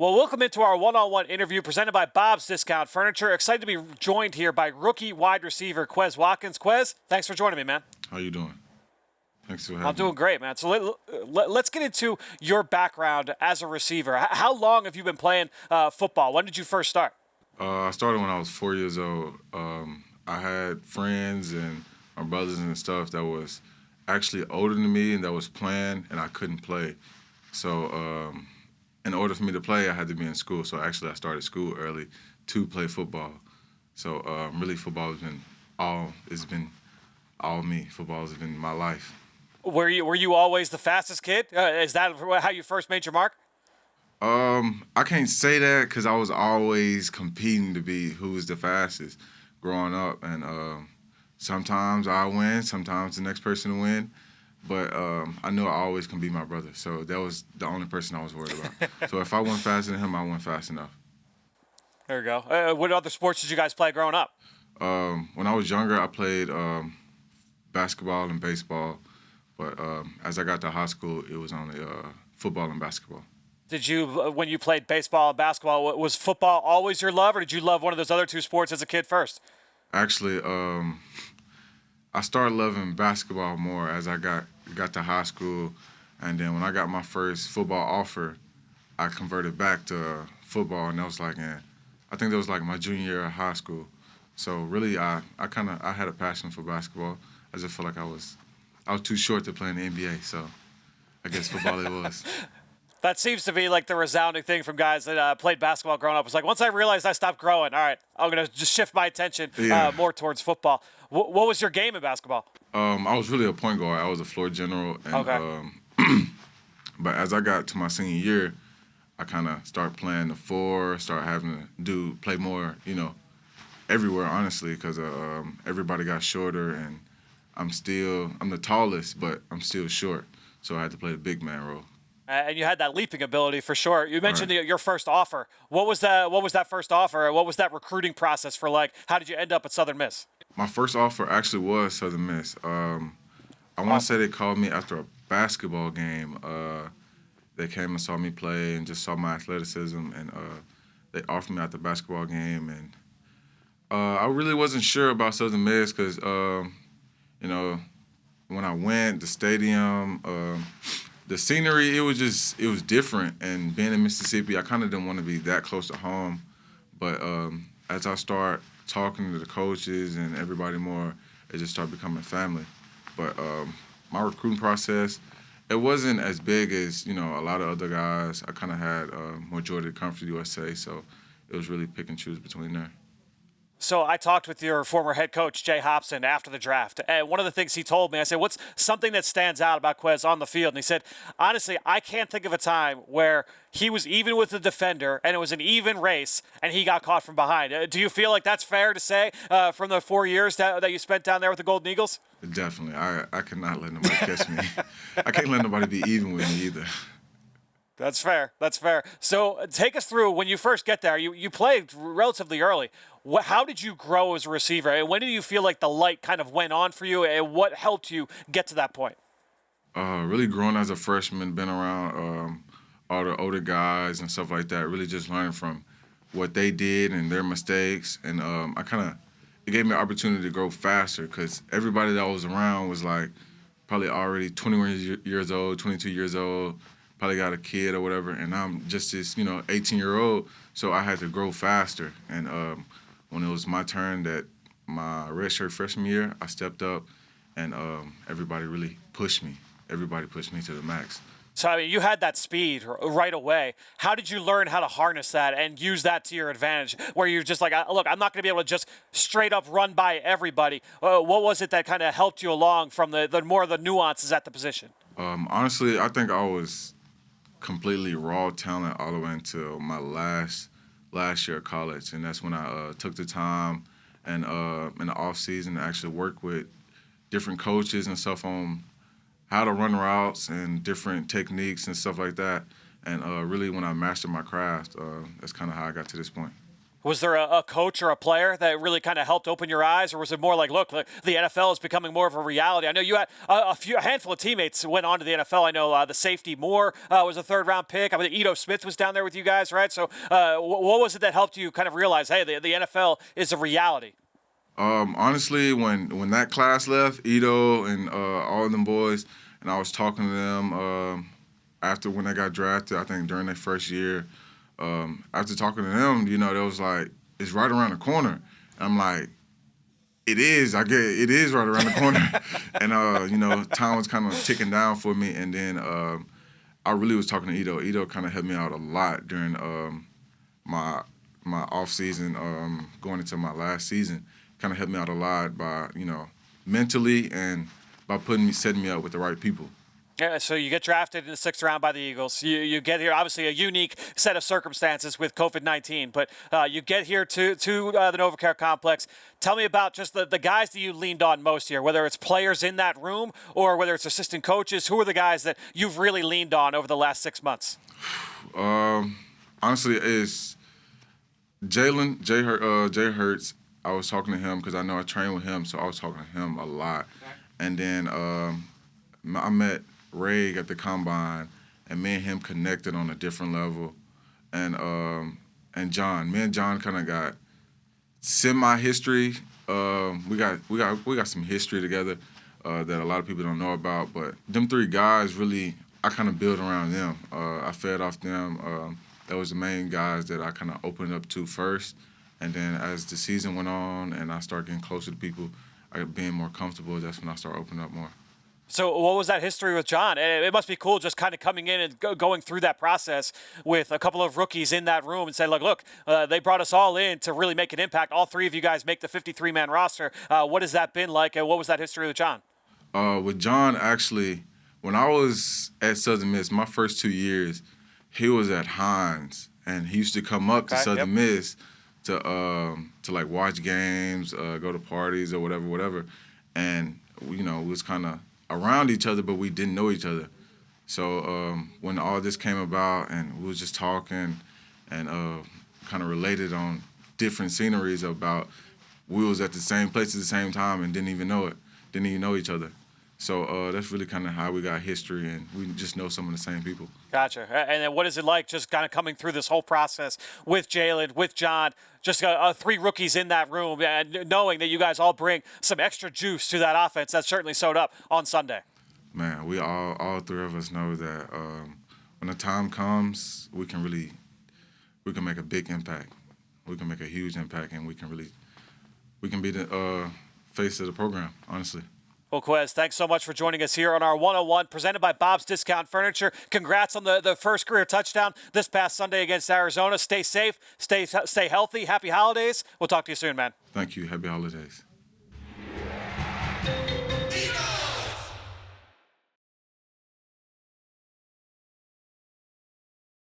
Well, welcome into our one-on-one interview presented by Bob's Discount Furniture. Excited to be joined here by rookie wide receiver Quez Watkins. Quez, thanks for joining me, man. How you doing? Thanks for having me. I'm doing great, man. So let's get into your background as a receiver. How long have you been playing football? When did you first start? I started when I was 4 years old. I had friends and my brothers and stuff that was actually older than me and that was playing, and I couldn't play. So in order for me to play, I had to be in school. So actually, I started school early to play football. So really, football has been all me. Football has been my life. Were you always the fastest kid? Is that how you first made your mark? I can't say that because I was always competing to be who was the fastest growing up, and sometimes I win, sometimes the next person to win. But I knew I always can beat my brother, so that was the only person I was worried about. So if I went faster than him, I went fast enough. There you go. What other sports did you guys play growing up? When I was younger, I played basketball and baseball, but as I got to high school, it was only football and basketball. Did you, when you played baseball and basketball, was football always your love, or did you love one of those other two sports as a kid first? Actually, I started loving basketball more as I got to high school, and then when I got my first football offer, I converted back to football, and that was I think that was like my junior year of high school. So really, I had a passion for basketball. I just felt like I was too short to play in the NBA, so I guess football it was. That seems to be like the resounding thing from guys that played basketball growing up. It's like, once I realized I stopped growing, all right, I'm going to just shift my attention more towards football. What was your game in basketball? I was really a point guard. I was a floor general. And, okay. But as I got to my senior year, I kind of started playing the four, started having to play more, everywhere, honestly, because everybody got shorter, and I'm the tallest, but I'm still short. So I had to play the big man role. And you had that leaping ability for sure. You mentioned your first offer. What was that first offer? What was that recruiting process for like? How did you end up at Southern Miss? My first offer actually was Southern Miss. I want to say they called me after a basketball game. They came and saw me play and just saw my athleticism, and they offered me at the basketball game. And I really wasn't sure about Southern Miss because, when I went, the stadium, the scenery, it was different. And being in Mississippi, I kind of didn't want to be that close to home. But as I start talking to the coaches and everybody more, it just started becoming family. But my recruiting process, it wasn't as big as, a lot of other guys. I kind of had majority of the Conference USA, so it was really pick and choose between there. So I talked with your former head coach, Jay Hopson, after the draft. And one of the things he told me, I said, what's something that stands out about Quez on the field? And he said, honestly, I can't think of a time where he was even with the defender and it was an even race and he got caught from behind. Do you feel like that's fair to say from the 4 years that you spent down there with the Golden Eagles? Definitely. I cannot let nobody catch me. I can't let nobody be even with me either. That's fair. That's fair. So take us through when you first get there. You played relatively early. How did you grow as a receiver? And when did you feel like the light kind of went on for you? And what helped you get to that point? Really growing as a freshman, been around all the older guys and stuff like that, really just learning from what they did and their mistakes. And it gave me an opportunity to grow faster because everybody that was around was like probably already 21 years old, 22 years old, probably got a kid or whatever, and I'm just this, 18-year-old, so I had to grow faster. And when it was my turn, that my redshirt freshman year, I stepped up, and everybody really pushed me. Everybody pushed me to the max. So, I mean, you had that speed right away. How did you learn how to harness that and use that to your advantage, where you're just like, look, I'm not going to be able to just straight up run by everybody? What was it that kind of helped you along from the more of the nuances at the position? Honestly, I think I was completely raw talent all the way until my last year of college, and that's when I took the time and in the off season to actually work with different coaches and stuff on how to run routes and different techniques and stuff like that. And really, when I mastered my craft, that's kind of how I got to this point. Was there a coach or a player that really kind of helped open your eyes, or was it more like, look, the NFL is becoming more of a reality? I know you had a handful of teammates went on to the NFL. I know the safety Moore was a third-round pick. I mean, Ito Smith was down there with you guys, right? So what was it that helped you kind of realize, hey, the NFL is a reality? Honestly, when that class left, Ito and all of them boys, and I was talking to them after when they got drafted, I think during their first year, after talking to them, they was like, it's right around the corner. And I'm like, it is. It is right around the corner. And, time was kind of ticking down for me. And then I really was talking to Ito. Ito kind of helped me out a lot during my off season, going into my last season. Kind of helped me out a lot by, mentally and by setting me up with the right people. Yeah, so you get drafted in the 6th round by the Eagles. You get here, obviously a unique set of circumstances with COVID-19, but you get here to the NovaCare complex. Tell me about just the guys that you leaned on most here, whether it's players in that room or whether it's assistant coaches. Who are the guys that you've really leaned on over the last 6 months? Honestly, it's Jay Hurts. I was talking to him because I know I trained with him, so I was talking to him a lot. And then I met Ray at the combine, and me and him connected on a different level. And John, me and John kind of got semi-history. We got some history together that a lot of people don't know about. But them 3 guys really, I kind of built around them. I fed off them. That was the main guys that I kind of opened up to first. And then as the season went on and I started getting closer to people, I got being more comfortable, that's when I started opening up more. So what was that history with John? It must be cool just kind of coming in and going through that process with a couple of rookies in that room and say, look, they brought us all in to really make an impact. All 3 of you guys make the 53-man roster. What has that been like, and what was that history with John? With John, actually, when I was at Southern Miss, my first 2 years, he was at Hines, and he used to come up to Southern Miss to like watch games, go to parties or whatever. And, we was kind of around each other, but we didn't know each other. So when all this came about and we was just talking and kind of related on different sceneries about we was at the same place at the same time and didn't even know each other. So that's really kind of how we got history, and we just know some of the same people. Gotcha. And then what is it like just kind of coming through this whole process with Jalen, with John, just 3 rookies in that room, and knowing that you guys all bring some extra juice to that offense that certainly showed up on Sunday? Man, we all 3 of us know that when the time comes, we can make a big impact. We can make a huge impact, and we can be the face of the program, honestly. Well, Quez, thanks so much for joining us here on our 101, presented by Bob's Discount Furniture. Congrats on the first career touchdown this past Sunday against Arizona. Stay safe, stay healthy. Happy holidays. We'll talk to you soon, man. Thank you. Happy holidays.